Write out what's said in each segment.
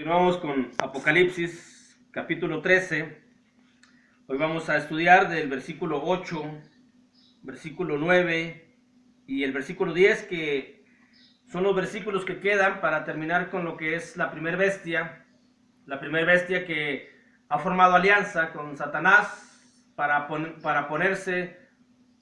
Continuamos con Apocalipsis, capítulo 13. Hoy vamos a estudiar del versículo 8, versículo 9 y el versículo 10, que son los versículos que quedan para terminar con lo que es la primer bestia que ha formado alianza con Satanás para ponerse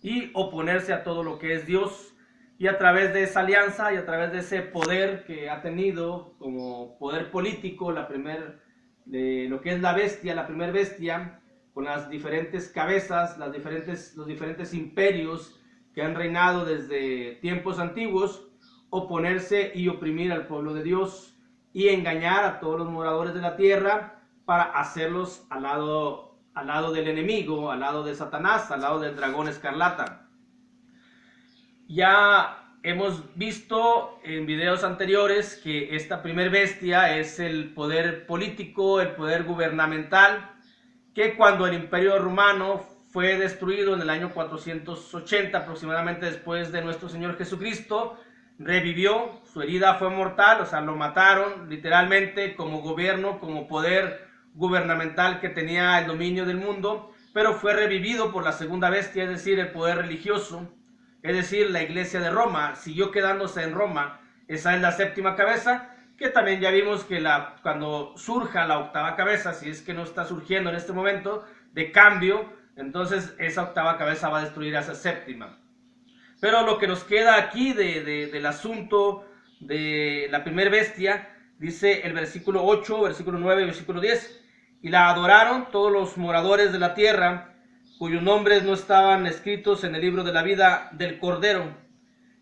y oponerse a todo lo que es Dios. Y a través de esa alianza y a través de ese poder que ha tenido como poder político, lo que es la primera bestia, con las diferentes cabezas, los diferentes imperios que han reinado desde tiempos antiguos, oponerse y oprimir al pueblo de Dios y engañar a todos los moradores de la tierra para hacerlos al lado del enemigo, al lado de Satanás, al lado del dragón escarlata. Ya hemos visto en videos anteriores que esta primer bestia es el poder político, el poder gubernamental, que cuando el Imperio Romano fue destruido en el año 480 aproximadamente después de nuestro Señor Jesucristo, revivió, su herida fue mortal, o sea, lo mataron literalmente como gobierno, como poder gubernamental que tenía el dominio del mundo, pero fue revivido por la segunda bestia, es decir, el poder religioso. Es decir, la iglesia de Roma siguió quedándose en Roma. Esa es la séptima cabeza, que también ya vimos que cuando surja la octava cabeza, si es que no está surgiendo en este momento, de cambio, entonces esa octava cabeza va a destruir a esa séptima. Pero lo que nos queda aquí del asunto de la primera bestia, dice el versículo 8, versículo 9 y versículo 10. Y la adoraron todos los moradores de la tierra, cuyos nombres no estaban escritos en el libro de la vida del Cordero,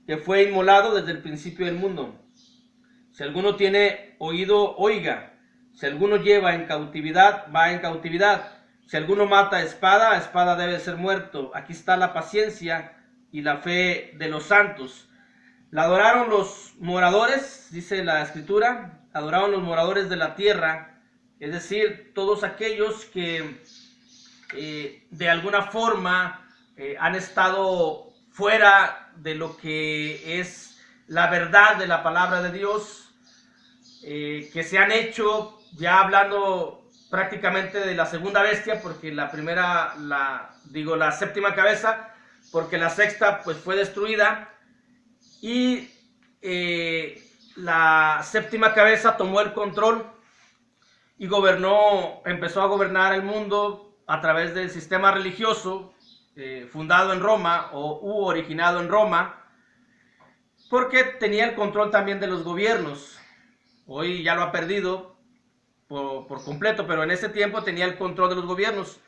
que fue inmolado desde el principio del mundo. Si alguno tiene oído, oiga. Si alguno lleva en cautividad, va en cautividad. Si alguno mata a espada debe ser muerto. Aquí está la paciencia y la fe de los santos. La adoraron los moradores, dice la Escritura, adoraron los moradores de la tierra, es decir, todos aquellos que de alguna forma han estado fuera de lo que es la verdad de la palabra de Dios, que se han hecho, ya hablando prácticamente de la segunda bestia, porque la séptima cabeza, porque la sexta pues fue destruida, y la séptima cabeza tomó el control y empezó a gobernar el mundo a través del sistema religioso fundado en Roma u originado en Roma, porque tenía el control también de los gobiernos. Hoy ya lo ha perdido por completo, pero en ese tiempo tenía el control de los gobiernos.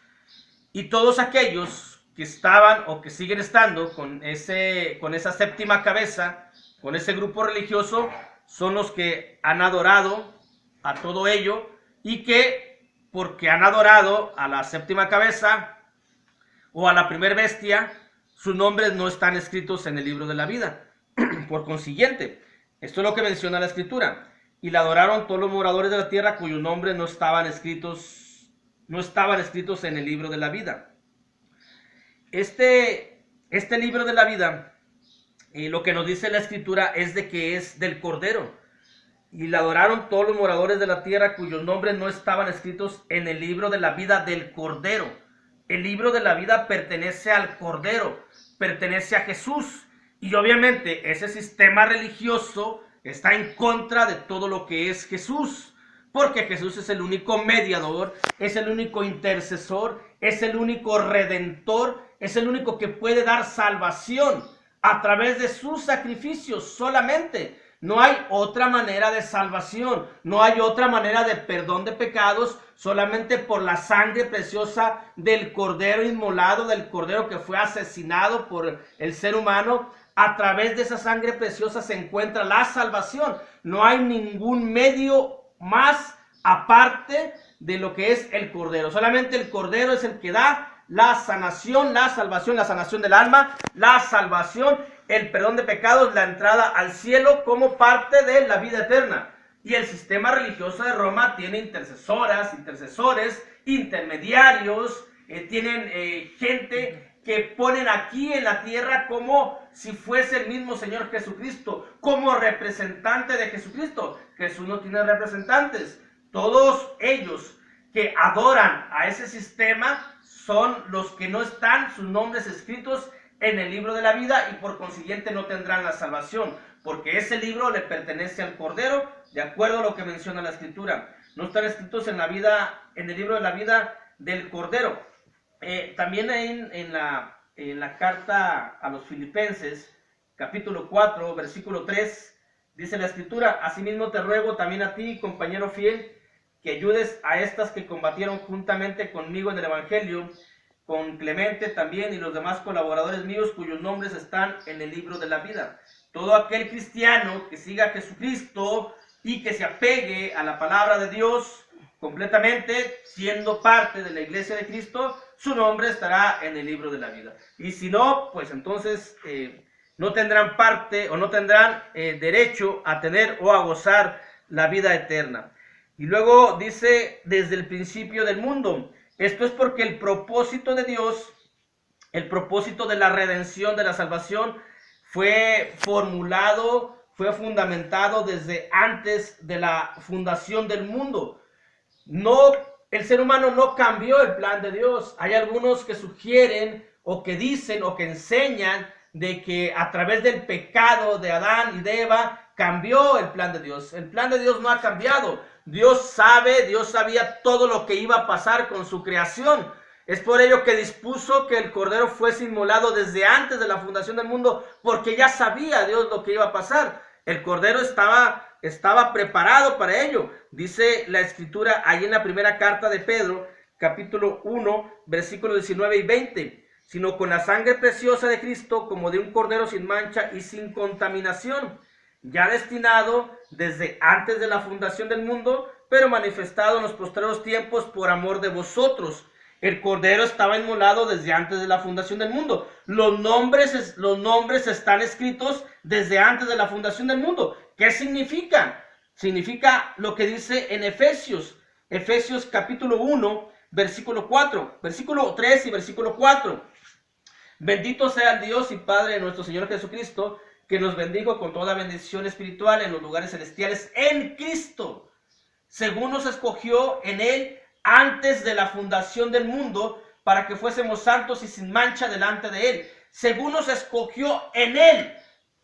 Y todos aquellos que estaban o que siguen estando con esa séptima cabeza, con ese grupo religioso, son los que han adorado a todo ello, y que porque han adorado a la séptima cabeza o a la primera bestia, sus nombres no están escritos en el libro de la vida. Por consiguiente, esto es lo que menciona la Escritura. Y la adoraron todos los moradores de la tierra cuyos nombres no estaban escritos en el libro de la vida. Este libro de la vida, lo que nos dice la Escritura es de que es del Cordero. Y la adoraron todos los moradores de la tierra cuyos nombres no estaban escritos en el libro de la vida del Cordero. El libro de la vida pertenece al Cordero, pertenece a Jesús. Y obviamente ese sistema religioso está en contra de todo lo que es Jesús, porque Jesús es el único mediador, es el único intercesor, es el único redentor, es el único que puede dar salvación a través de sus sacrificios solamente. No hay otra manera de salvación, no hay otra manera de perdón de pecados, solamente por la sangre preciosa del Cordero inmolado, del Cordero que fue asesinado por el ser humano. A través de esa sangre preciosa se encuentra la salvación. No hay ningún medio más aparte de lo que es el Cordero. Solamente el Cordero es el que da la sanación, la salvación, la sanación del alma, la salvación, el perdón de pecados, la entrada al cielo como parte de la vida eterna. Y el sistema religioso de Roma tiene intercesores, intermediarios, tienen gente que ponen aquí en la tierra como si fuese el mismo Señor Jesucristo, como representante de Jesucristo. Jesús no tiene representantes. Todos ellos que adoran a ese sistema son los que no están sus nombres escritos en el libro de la vida y por consiguiente no tendrán la salvación, porque ese libro le pertenece al Cordero, de acuerdo a lo que menciona la Escritura. No están escritos en el libro de la vida del Cordero. También en la carta a los Filipenses, capítulo 4, versículo 3, dice la Escritura: asimismo te ruego también a ti, compañero fiel, que ayudes a estas que combatieron juntamente conmigo en el Evangelio, con Clemente también y los demás colaboradores míos cuyos nombres están en el libro de la vida. Todo aquel cristiano que siga a Jesucristo y que se apegue a la palabra de Dios completamente, siendo parte de la iglesia de Cristo, su nombre estará en el libro de la vida. Y si no, pues entonces no tendrán parte o no tendrán derecho a tener o a gozar la vida eterna. Y luego dice: desde el principio del mundo. Esto es porque el propósito de Dios, el propósito de la redención, de la salvación, fue formulado, fue fundamentado desde antes de la fundación del mundo. El ser humano no cambió el plan de Dios. Hay algunos que sugieren o que dicen o que enseñan de que a través del pecado de Adán y de Eva cambió el plan de Dios. El plan de Dios no ha cambiado. Dios sabía todo lo que iba a pasar con su creación. Es por ello que dispuso que el Cordero fuese inmolado desde antes de la fundación del mundo, porque ya sabía Dios lo que iba a pasar. El Cordero estaba preparado para ello. Dice la Escritura ahí en la primera carta de Pedro, capítulo 1, versículos 19 y 20. Sino con la sangre preciosa de Cristo, como de un cordero sin mancha y sin contaminación, ya destinado desde antes de la fundación del mundo, pero manifestado en los postreros tiempos por amor de vosotros. El Cordero estaba inmolado desde antes de la fundación del mundo. Los nombres están escritos desde antes de la fundación del mundo. ¿Qué significan? Significa lo que dice en Efesios capítulo 1, versículo 4, versículo 3 y versículo 4. Bendito sea el Dios y Padre de nuestro Señor Jesucristo, que nos bendijo con toda bendición espiritual en los lugares celestiales en Cristo, según nos escogió en Él antes de la fundación del mundo, para que fuésemos santos y sin mancha delante de Él. Según nos escogió en Él.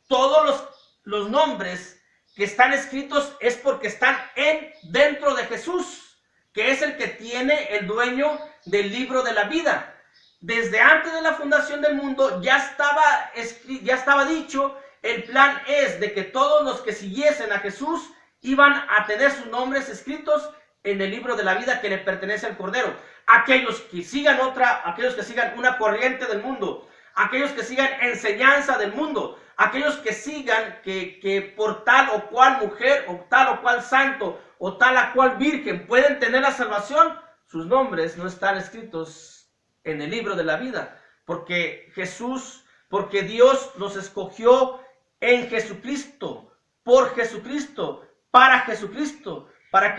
Todos los nombres que están escritos es porque están dentro de Jesús, que es el que tiene el dueño del libro de la vida. Desde antes de la fundación del mundo ya estaba dicho. El plan es de que todos los que siguiesen a Jesús iban a tener sus nombres escritos en el libro de la vida que le pertenece al Cordero. Aquellos que sigan una corriente del mundo, aquellos que sigan enseñanza del mundo, aquellos que sigan que por tal o cual mujer o tal o cual santo o tal o cual virgen pueden tener la salvación, sus nombres no están escritos en el libro de la vida, porque Dios los escogió en Jesucristo, por Jesucristo, para que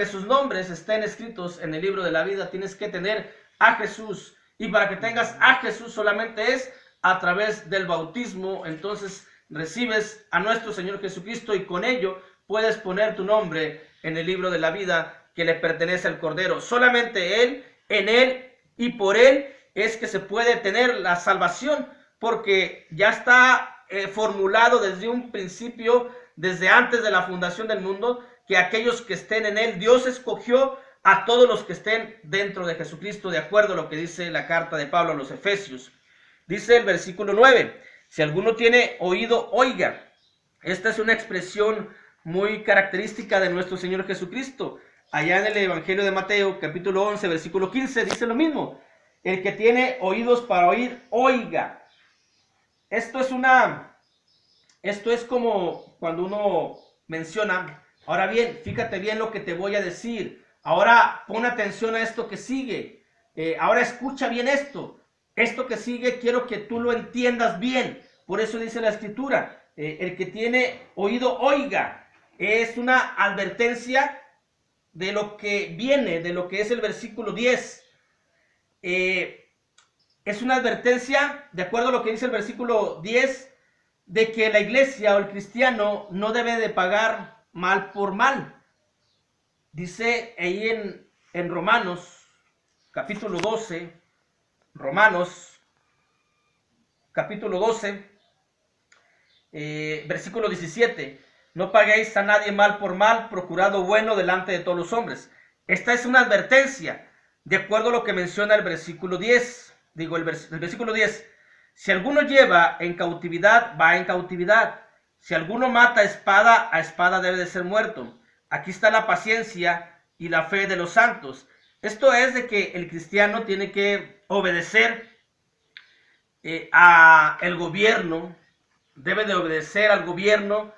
sus nombres estén escritos en el libro de la vida. Tienes que tener a Jesús, y para que tengas a Jesús solamente es a través del bautismo. Entonces recibes a nuestro Señor Jesucristo y con ello puedes poner tu nombre en el libro de la vida que le pertenece al Cordero. Solamente Él, en Él y por Él es que se puede tener la salvación, porque ya está formulado desde un principio, desde antes de la fundación del mundo, que aquellos que estén en Él, Dios escogió a todos los que estén dentro de Jesucristo, de acuerdo a lo que dice la carta de Pablo a los Efesios. Dice el versículo 9, si alguno tiene oído, oiga. Esta es una expresión muy característica de nuestro Señor Jesucristo. Allá en el Evangelio de Mateo, capítulo 11, versículo 15, dice lo mismo. El que tiene oídos para oír, oiga. Esto es como cuando uno menciona, ahora bien, fíjate bien lo que te voy a decir, ahora pon atención a esto que sigue, ahora escucha bien esto que sigue quiero que tú lo entiendas bien. Por eso dice la Escritura, el que tiene oído, oiga. Es una advertencia de lo que viene, de lo que es el versículo 10. Es una advertencia, de acuerdo a lo que dice el versículo 10, de que la iglesia o el cristiano no debe de pagar mal por mal. Dice ahí en Romanos, capítulo 12, Romanos, capítulo 12, versículo 17. No paguéis a nadie mal por mal, procurad lo bueno delante de todos los hombres. Esta es una advertencia, de acuerdo a lo que menciona el versículo 10. Digo, el versículo 10. Si alguno lleva en cautividad, va en cautividad. Si alguno mata a espada debe de ser muerto. Aquí está la paciencia y la fe de los santos. Esto es de que el cristiano tiene que obedecer a el gobierno, debe de obedecer al gobierno,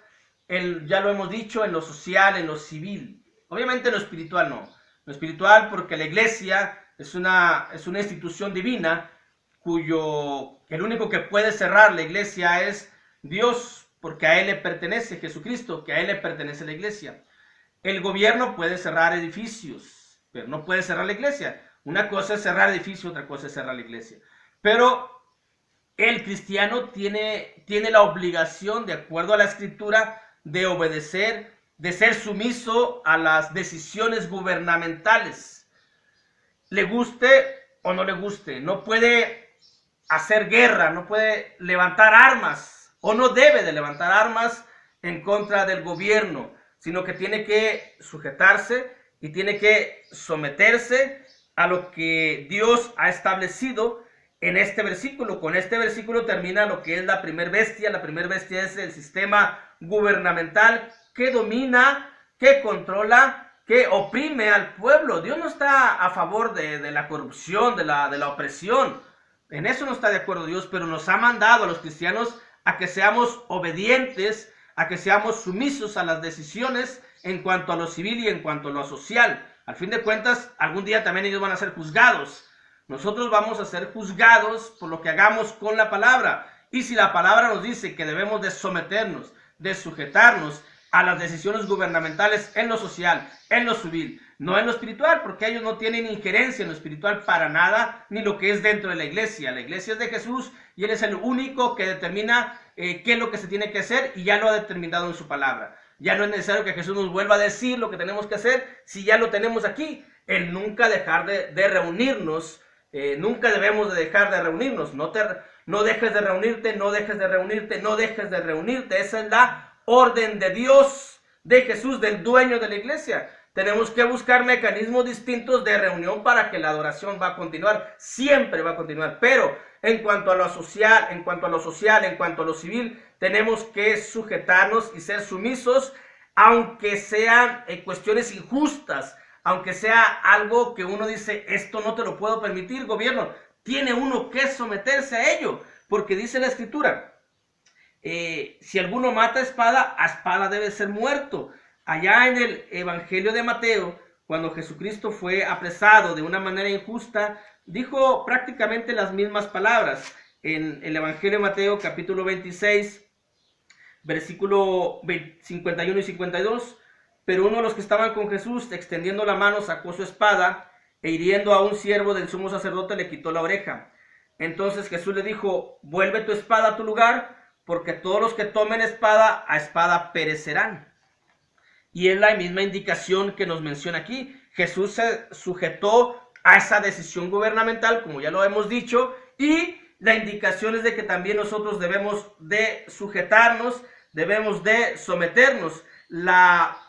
ya lo hemos dicho, en lo social, en lo civil. Obviamente en lo espiritual no. Lo espiritual porque la iglesia es una institución divina el único que puede cerrar la iglesia es Dios, porque a Él le pertenece Jesucristo, que a Él le pertenece la iglesia. El gobierno puede cerrar edificios, pero no puede cerrar la iglesia. Una cosa es cerrar edificios, otra cosa es cerrar la iglesia. Pero el cristiano tiene la obligación, de acuerdo a la escritura, de obedecer, de ser sumiso a las decisiones gubernamentales. Le guste o no le guste, no puede hacer guerra, no puede levantar armas, o no debe de levantar armas en contra del gobierno, sino que tiene que sujetarse y tiene que someterse a lo que Dios ha establecido en este versículo. Con este versículo termina lo que es la primer bestia. La primer bestia es el sistema gubernamental que domina, que controla, que oprime al pueblo. Dios no está a favor de la corrupción, de la opresión. En eso no está de acuerdo Dios, pero nos ha mandado a los cristianos a que seamos obedientes, a que seamos sumisos a las decisiones en cuanto a lo civil y en cuanto a lo social. Al fin de cuentas, algún día también ellos van a ser juzgados. Nosotros vamos a ser juzgados por lo que hagamos con la palabra. Y si la palabra nos dice que debemos de someternos, de sujetarnos a las decisiones gubernamentales en lo social, en lo civil, no en lo espiritual, porque ellos no tienen injerencia en lo espiritual para nada, ni lo que es dentro de la iglesia. La iglesia es de Jesús y Él es el único que determina qué es lo que se tiene que hacer, y ya lo ha determinado en su palabra. Ya no es necesario que Jesús nos vuelva a decir lo que tenemos que hacer, si ya lo tenemos aquí. El nunca dejar de reunirnos, nunca debemos de dejar de reunirnos. No dejes de reunirte, no dejes de reunirte, no dejes de reunirte. Esa es la orden de Dios, de Jesús, del dueño de la iglesia. Tenemos que buscar mecanismos distintos de reunión para que la adoración va a continuar, siempre va a continuar. Pero en cuanto a lo social, en cuanto a lo civil, tenemos que sujetarnos y ser sumisos, aunque sean cuestiones injustas, aunque sea algo que uno dice, esto no te lo puedo permitir, gobierno. Tiene uno que someterse a ello, porque dice la escritura, si alguno mata a espada debe ser muerto. Allá en el Evangelio de Mateo, cuando Jesucristo fue apresado de una manera injusta, dijo prácticamente las mismas palabras. En el Evangelio de Mateo, capítulo 26, versículo 51 y 52, pero uno de los que estaban con Jesús, extendiendo la mano, sacó su espada e hiriendo a un siervo del sumo sacerdote le quitó la oreja. Entonces Jesús le dio, vuelve tu espada a tu lugar, porque todos los que tomen espada, a espada perecerán. Y es la misma indicación que nos menciona aquí. Jesús se sujetó a esa decisión gubernamental, como ya lo hemos dicho, y la indicación es de que también nosotros debemos de sujetarnos, debemos de someternos. La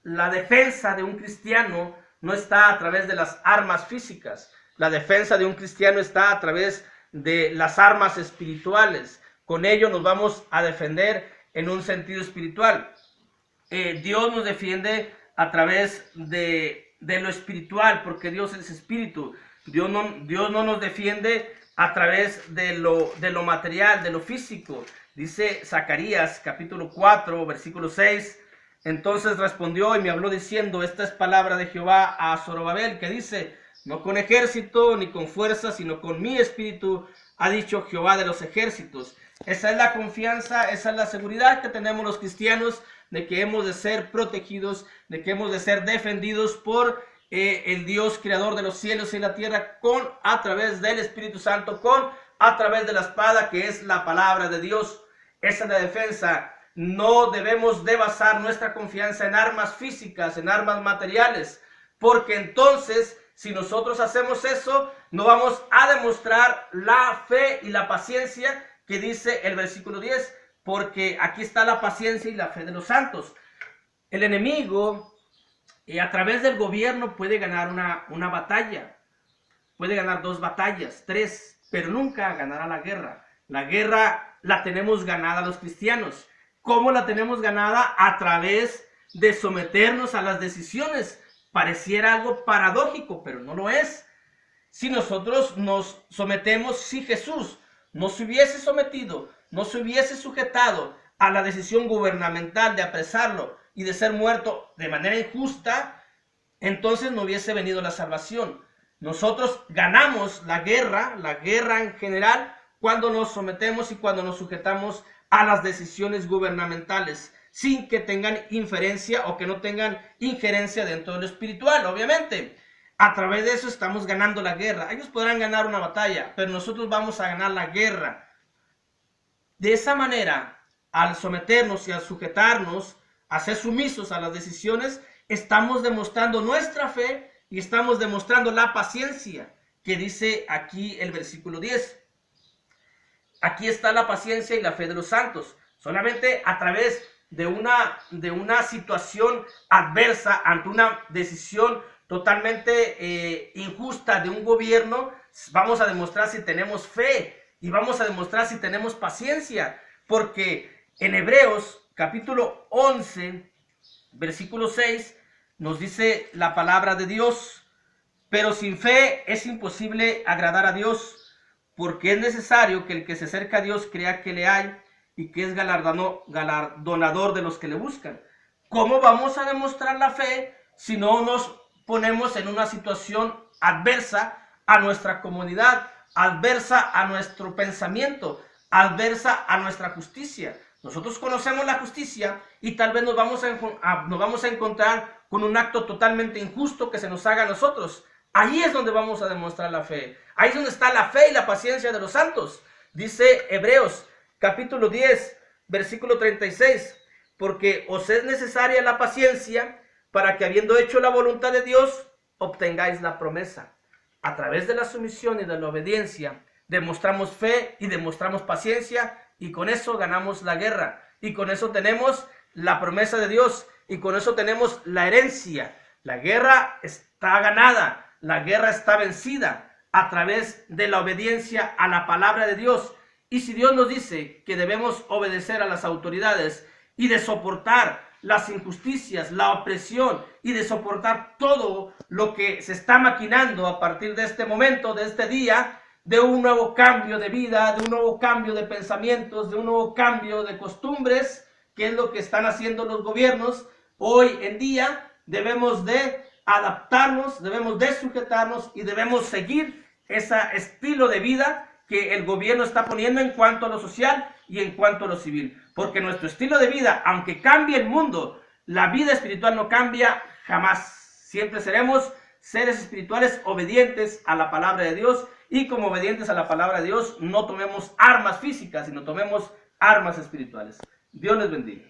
defensa de un cristiano no está a través de las armas físicas. La defensa de un cristiano está a través de las armas espirituales. Con ello nos vamos a defender en un sentido espiritual. Dios nos defiende a través de lo espiritual, porque Dios es espíritu. Dios no nos defiende a través de lo material, de lo físico. Dice Zacarías capítulo 4, versículo 6. Entonces respondió y me habló diciendo, esta es palabra de Jehová a Zorobabel, que dice, no con ejército ni con fuerza, sino con mi espíritu, ha dicho Jehová de los ejércitos. Esa es la confianza, esa es la seguridad que tenemos los cristianos, de que hemos de ser protegidos, de que hemos de ser defendidos por el Dios creador de los cielos y la tierra, a través del Espíritu Santo, a través de la espada que es la palabra de Dios. Esa es la defensa. no debemos de basar nuestra confianza en armas físicas, en armas materiales, porque entonces, si nosotros hacemos eso, no vamos a demostrar la fe y la paciencia que dice el versículo 10, porque aquí está la paciencia y la fe de los santos. El enemigo, a través del gobierno, puede ganar una batalla, puede ganar 2 batallas, 3, pero nunca ganará la guerra. La guerra la tenemos ganada los cristianos. ¿Cómo la tenemos ganada? A través de someternos a las decisiones. Pareciera algo paradójico, pero no lo es. Si nosotros nos sometemos, si Jesús no se hubiese sometido, no se hubiese sujetado a la decisión gubernamental de apresarlo y de ser muerto de manera injusta, entonces no hubiese venido la salvación. Nosotros ganamos la guerra en general, cuando nos sometemos y cuando nos sujetamos a las decisiones gubernamentales, sin que tengan inferencia o que no tengan injerencia dentro de lo espiritual, obviamente. A través de eso estamos ganando la guerra. Ellos podrán ganar una batalla, pero nosotros vamos a ganar la guerra. De esa manera, al someternos y al sujetarnos, a ser sumisos a las decisiones, estamos demostrando nuestra fe y estamos demostrando la paciencia que dice aquí el versículo 10. Aquí está la paciencia y la fe de los santos. Solamente a través de una situación adversa, ante una decisión totalmente injusta de un gobierno, vamos a demostrar si tenemos fe y vamos a demostrar si tenemos paciencia. Porque en Hebreos capítulo 11, versículo 6, nos dice la palabra de Dios: pero sin fe es imposible agradar a Dios, porque es necesario que el que se acerca a Dios crea que le hay y que es galardonador de los que le buscan. ¿Cómo vamos a demostrar la fe si no nos ponemos en una situación adversa a nuestra comunidad, adversa a nuestro pensamiento, adversa a nuestra justicia? Nosotros conocemos la justicia y tal vez nos vamos a encontrar con un acto totalmente injusto que se nos haga a nosotros. Ahí es donde vamos a demostrar la fe. Ahí es donde está la fe y la paciencia de los santos. Dice Hebreos capítulo 10, versículo 36. Porque os es necesaria la paciencia para que, habiendo hecho la voluntad de Dios, obtengáis la promesa. A través de la sumisión y de la obediencia demostramos fe y demostramos paciencia, y con eso ganamos la guerra, y con eso tenemos la promesa de Dios, y con eso tenemos la herencia. La guerra está ganada, la guerra está vencida a través de la obediencia a la palabra de Dios. Y si Dios nos dice que debemos obedecer a las autoridades y de soportar las injusticias, la opresión y de soportar todo lo que se está maquinando a partir de este momento, de este día, de un nuevo cambio de vida, de un nuevo cambio de pensamientos, de un nuevo cambio de costumbres, que es lo que están haciendo los gobiernos hoy en día, debemos de adaptarnos, debemos de sujetarnos y debemos seguir ese estilo de vida que el gobierno está poniendo en cuanto a lo social y en cuanto a lo civil. Porque nuestro estilo de vida, aunque cambie el mundo, la vida espiritual no cambia jamás. Siempre seremos seres espirituales obedientes a la palabra de Dios, y como obedientes a la palabra de Dios no tomemos armas físicas, sino tomemos armas espirituales. Dios les bendiga.